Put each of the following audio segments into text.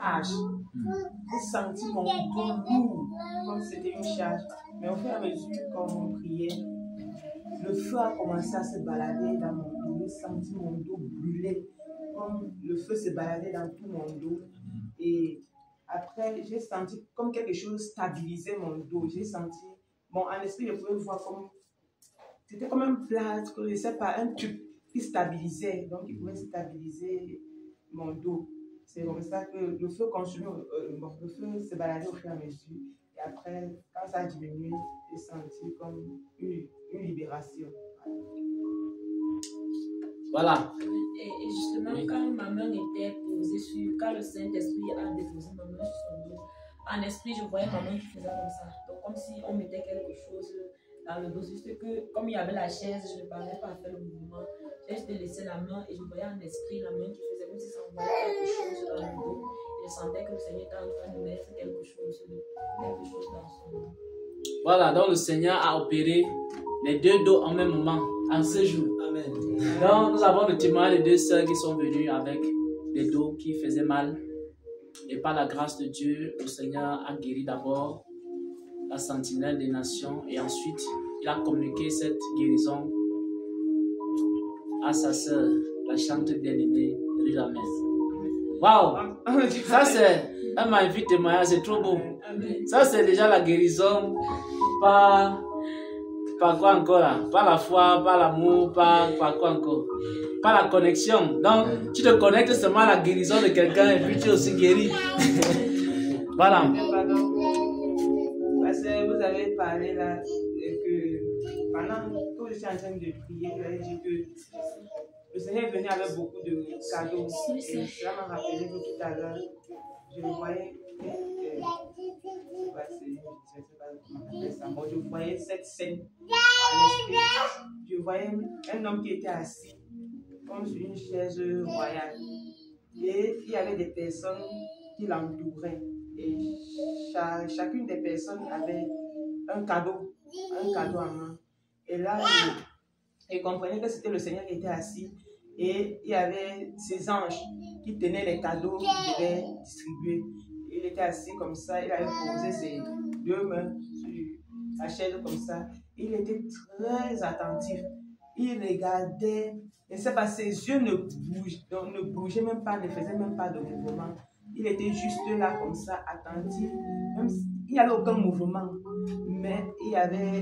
charge. J'ai senti mon dos lourd, comme si c'était une charge. Mais au fur et à mesure qu'on priait, le feu a commencé à se balader dans mon dos. J'ai senti mon dos brûler, comme le feu se baladait dans tout mon dos. Et après, j'ai senti comme quelque chose stabilisait mon dos. J'ai senti, bon, en esprit, je pouvais voir comme, c'était comme un plâtre, je ne sais pas, un tube qui stabilisait. Donc, il pouvait stabiliser mon dos. C'est comme ça que le feu continue, bon, le feu se baladait au fur et à mesure. Et après, quand ça a diminué, j'ai senti comme une libération. Voilà. Et justement, oui, quand ma main était posée sur, quand le Saint-Esprit a déposé ma main sur son dos, en esprit, je voyais ma main qui faisait comme ça. Donc, comme si on mettait quelque chose dans le dos. Juste que, comme il y avait la chaise, je ne parlais pas à faire le mouvement. J'ai juste laissé la main et je voyais en esprit la main qui faisait comme si ça envoyait quelque chose dans le dos. Et je sentais que le Seigneur était en train de mettre quelque chose dans son dos. Voilà, donc le Seigneur a opéré les deux dos en même moment, en ce jour. Amen. Donc nous avons le témoignage des deux sœurs qui sont venues avec les dos qui faisaient mal. Et par la grâce de Dieu, le Seigneur a guéri d'abord la sentinelle des nations et ensuite il a communiqué cette guérison à sa sœur, la chante bien-aimée Rizamès. Waouh! Ça c'est un magnifique témoignage, c'est trop beau. Ça c'est déjà la guérison par quoi encore là? Par la foi, par l'amour, par quoi encore? Par la connexion. Donc tu te connectes seulement à la guérison de quelqu'un et puis tu es aussi guéri. Voilà. Parce que vous avez parlé là que pendant que je suis en train de prier, vous avez dit que le Seigneur est venu avec beaucoup de cadeaux. Et cela m'a rappelé que tout à l'heure, je voyais, je voyais cette scène en esprit. Je voyais un homme qui était assis comme sur une chaise royale. Et il y avait des personnes qui l'entouraient. Et chacune des personnes avait un cadeau en main. Et là, il comprenait que c'était le Seigneur qui était assis. Et il y avait ces anges qui tenaient les cadeaux qu'il devait distribuer. Il était assis comme ça, il avait posé ses deux mains sur la chaise comme ça. Il était très attentif. Il regardait, je ne sais pas, ses yeux ne bougeaient même pas, ne faisaient même pas de mouvement. Il était juste là comme ça, attentif. Même il n'y avait aucun mouvement. Mais il y avait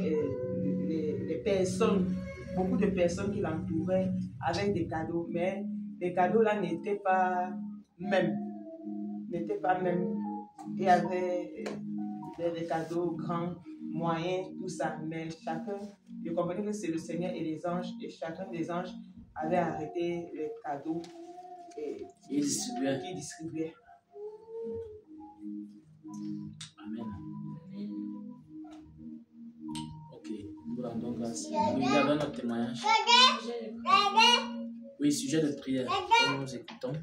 les personnes, beaucoup de personnes qui l'entouraient avec des cadeaux. Mais les cadeaux là n'étaient pas mêmes. Il y avait des cadeaux grands, moyens, tout ça. Mais chacun, je comprenais que c'est le Seigneur et les anges. Et chacun des anges avait arrêté les cadeaux qui distribuaient. Amen. Ok, nous rendons grâce. Oui, il y avait notre témoignage. Oui, sujet de prière. Nous écoutons.